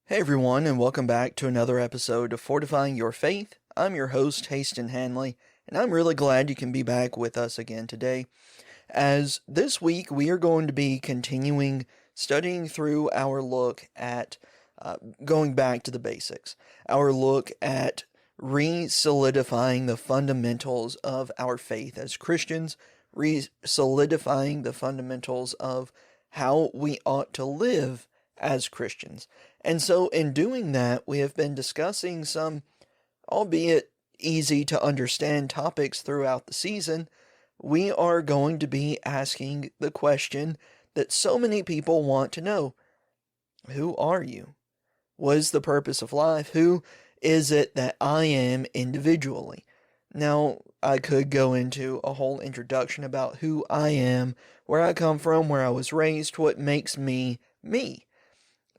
Hey everyone, and welcome back to another episode of Fortifying Your Faith. I'm your host, Haston Hanley, and I'm really glad you can be back with us again today. As this week we are going to be continuing studying through our look at going back to the basics, our look at re-solidifying the fundamentals of our faith as Christians, re-solidifying the fundamentals of how we ought to live as Christians. And so, in doing that, we have been discussing some, albeit easy to understand, topics throughout the season. We are going to be asking the question that so many people want to know: who are you? What is the purpose of life? Who is it that I am individually? Now, I could go into a whole introduction about who I am, where I come from, where I was raised, what makes me me.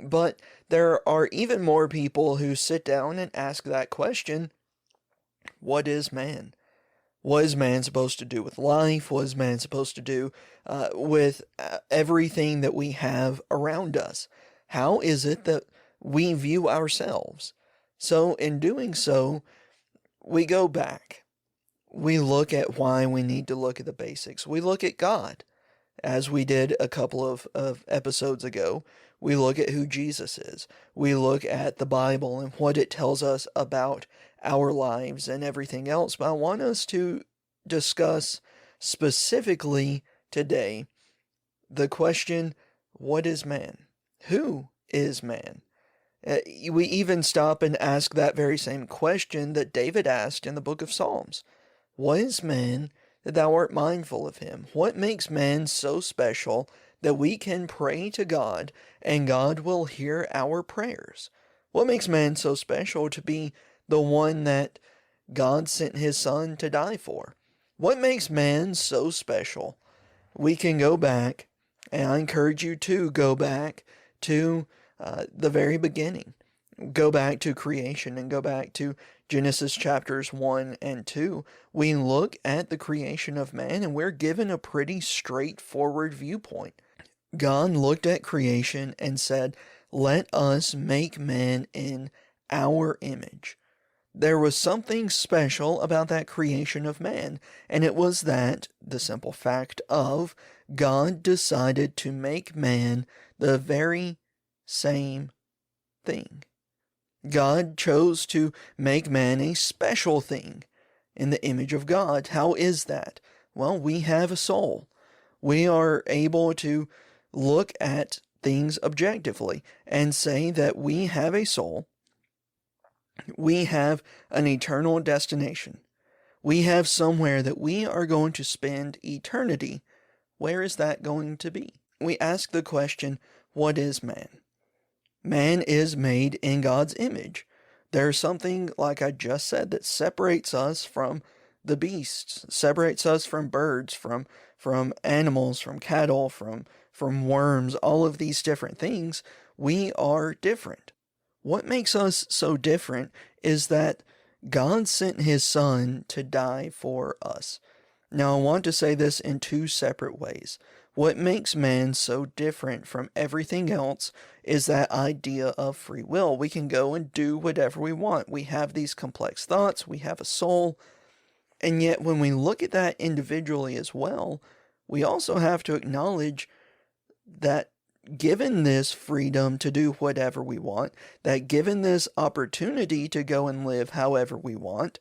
But there are even more people who sit down and ask that question: what is man? What is man supposed to do with life? What is man supposed to do with everything that we have around us? How is it that we view ourselves? So, in doing so, we go back. We look at why we need to look at the basics. We look at God, as we did a couple of episodes ago. We look at who Jesus is. We look at the Bible and what it tells us about our lives and everything else. But I want us to discuss specifically today the question, what is man? Who is man? We even stop and ask that very same question that David asked in the book of Psalms. What is man that thou art mindful of him? What makes man so special that we can pray to God and God will hear our prayers? What makes man so special to be the one that God sent his son to die for? What makes man so special? We can go back, and I encourage you to go back to the very beginning. Go back to creation and go back to Genesis chapters 1 and 2. We look at the creation of man and we're given a pretty straightforward viewpoint. God looked at creation and said, let us make man in our image. There was something special about that creation of man, and it was that, the simple fact of, God decided to make man the very same thing. God chose to make man a special thing in the image of God. How is that? Well, we have a soul. We are able to look at things objectively and say that we have a soul. We have an eternal destination. We have somewhere that we are going to spend eternity. Where is that going to be? We ask the question, what is man? Man is made in God's image. There's something, like I just said, that separates us from the beasts, separates us from birds, from animals, from cattle, from worms, all of these different things. We are different. What makes us so different is that God sent his son to die for us. Now, I want to say this in two separate ways. What makes man so different from everything else is that idea of free will. We can go and do whatever we want. We have these complex thoughts. We have a soul. And yet, when we look at that individually as well, we also have to acknowledge that given this freedom to do whatever we want, that given this opportunity to go and live however we want,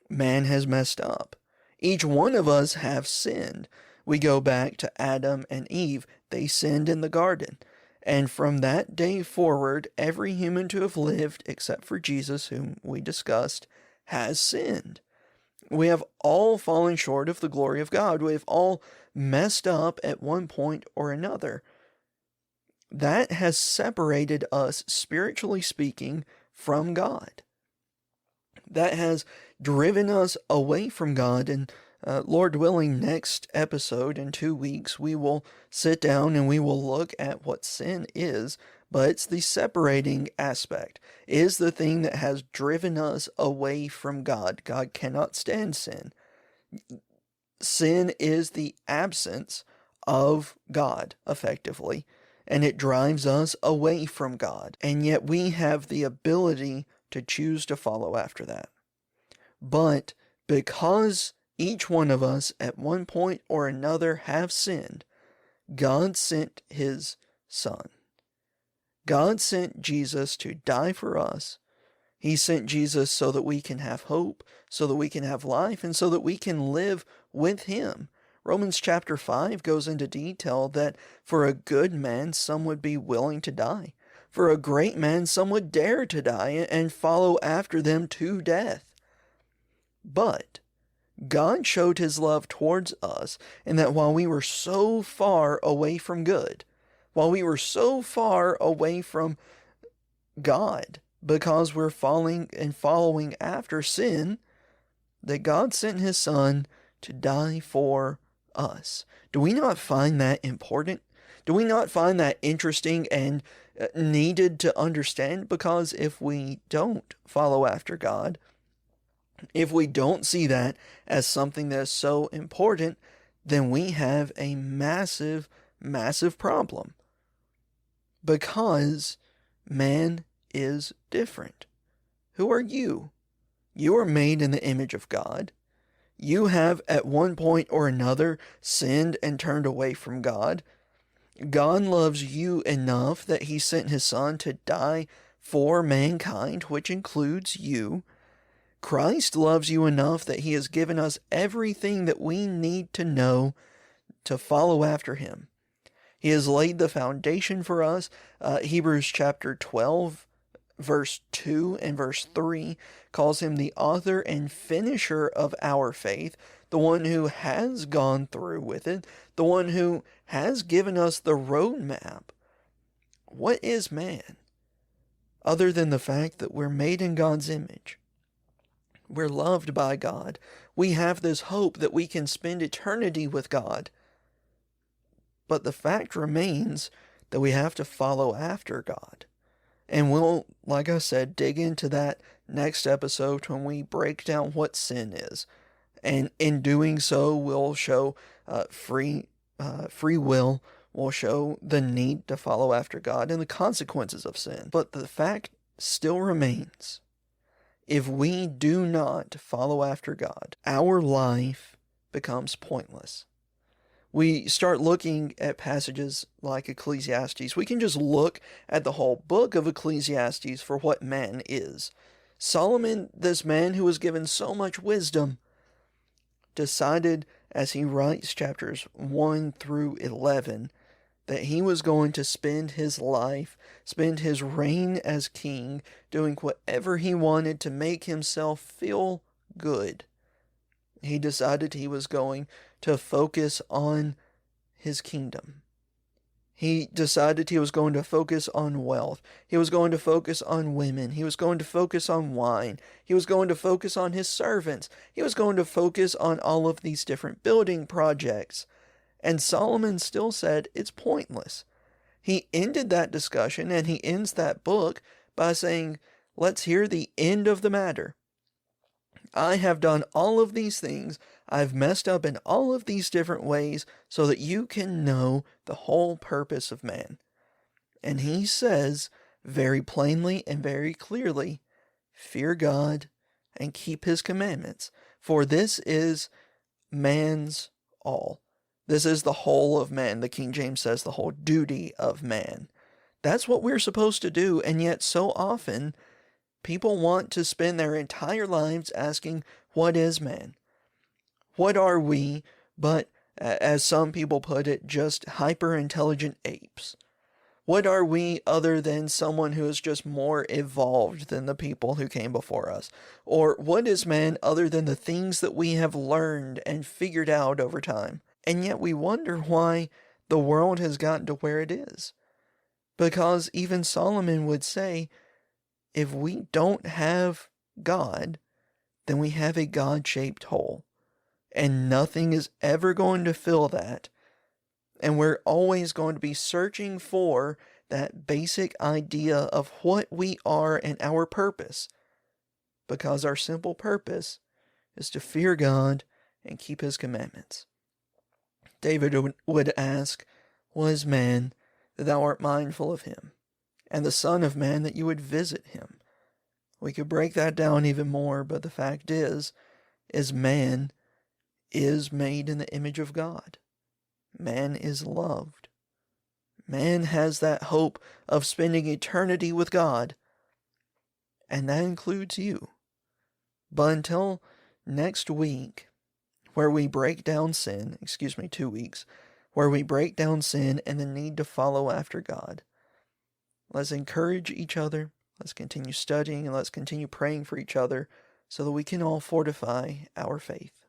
man has messed up. Each one of us have sinned. We go back to Adam and Eve. They sinned in the garden. And from that day forward, every human to have lived, except for Jesus, whom we discussed, has sinned. We have all fallen short of the glory of God. We have all messed up at one point or another. That has separated us, spiritually speaking, from God. That has driven us away from God. And Lord willing, next episode in 2 weeks, we will sit down and we will look at what sin is. But it's the separating aspect. It is the thing that has driven us away from God. God cannot stand sin. Sin is the absence of God, effectively. and it drives us away from God. And yet we have the ability to choose to follow after that. But because each one of us at one point or another have sinned, God sent his Son. God sent Jesus to die for us. He sent Jesus so that we can have hope, so that we can have life, and so that we can live with him. Romans chapter 5 goes into detail that for a good man, some would be willing to die. For a great man, some would dare to die and follow after them to death. But God showed his love towards us in that while we were so far away from good, while we were so far away from God, because we're falling and following after sin, that God sent his Son to die for us. Do we not find that important? Do we not find that interesting and needed to understand? Because if we don't follow after God, if we don't see that as something that is so important, then we have a massive, massive problem. Because man is different. Who are you? You are made in the image of God. You have at one point or another sinned and turned away from God. God loves you enough that he sent his Son to die for mankind, which includes you. Christ loves you enough that he has given us everything that we need to know to follow after him. He has laid the foundation for us. Hebrews chapter 12, verse 2 and verse 3 calls him the author and finisher of our faith, the one who has gone through with it, the one who has given us the roadmap. What is man? Other than the fact that we're made in God's image. We're loved by God. We have this hope that we can spend eternity with God. But the fact remains that we have to follow after God. And we'll, like I said, dig into that next episode when we break down what sin is. And in doing so, we'll show free will. We'll show the need to follow after God and the consequences of sin. But the fact still remains, if we do not follow after God, our life becomes pointless. We start looking at passages like Ecclesiastes. We can just look at the whole book of Ecclesiastes for what man is. Solomon, this man who was given so much wisdom, decided as he writes chapters 1 through 11 that he was going to spend his life, spend his reign as king, doing whatever he wanted to make himself feel good. He decided he was going to focus on his kingdom. He decided he was going to focus on wealth. He was going to focus on women. He was going to focus on wine. He was going to focus on his servants. He was going to focus on all of these different building projects. And Solomon still said it's pointless. He ended that discussion and he ends that book by saying, let's hear the end of the matter. I have done all of these things. I've messed up in all of these different ways so that you can know the whole purpose of man. And he says very plainly and very clearly, fear God and keep his commandments, for this is man's all. This is the whole of man. The King James says the whole duty of man. That's what we're supposed to do, and yet so often people want to spend their entire lives asking, what is man? What are we but, as some people put it, just hyper-intelligent apes? What are we other than someone who is just more evolved than the people who came before us? Or what is man other than the things that we have learned and figured out over time? And yet we wonder why the world has gotten to where it is. Because even Solomon would say, if we don't have God, then we have a God-shaped hole. And nothing is ever going to fill that. And we're always going to be searching for that basic idea of what we are and our purpose. Because our simple purpose is to fear God and keep his commandments. David would ask, was man that thou art mindful of him, and the Son of Man that you would visit him. We could break that down even more, but the fact is man is made in the image of God. Man is loved. Man has that hope of spending eternity with God, and that includes you. But until next week, where we break down sin, 2 weeks, where we break down sin and the need to follow after God, let's encourage each other, let's continue studying, and let's continue praying for each other so that we can all fortify our faith.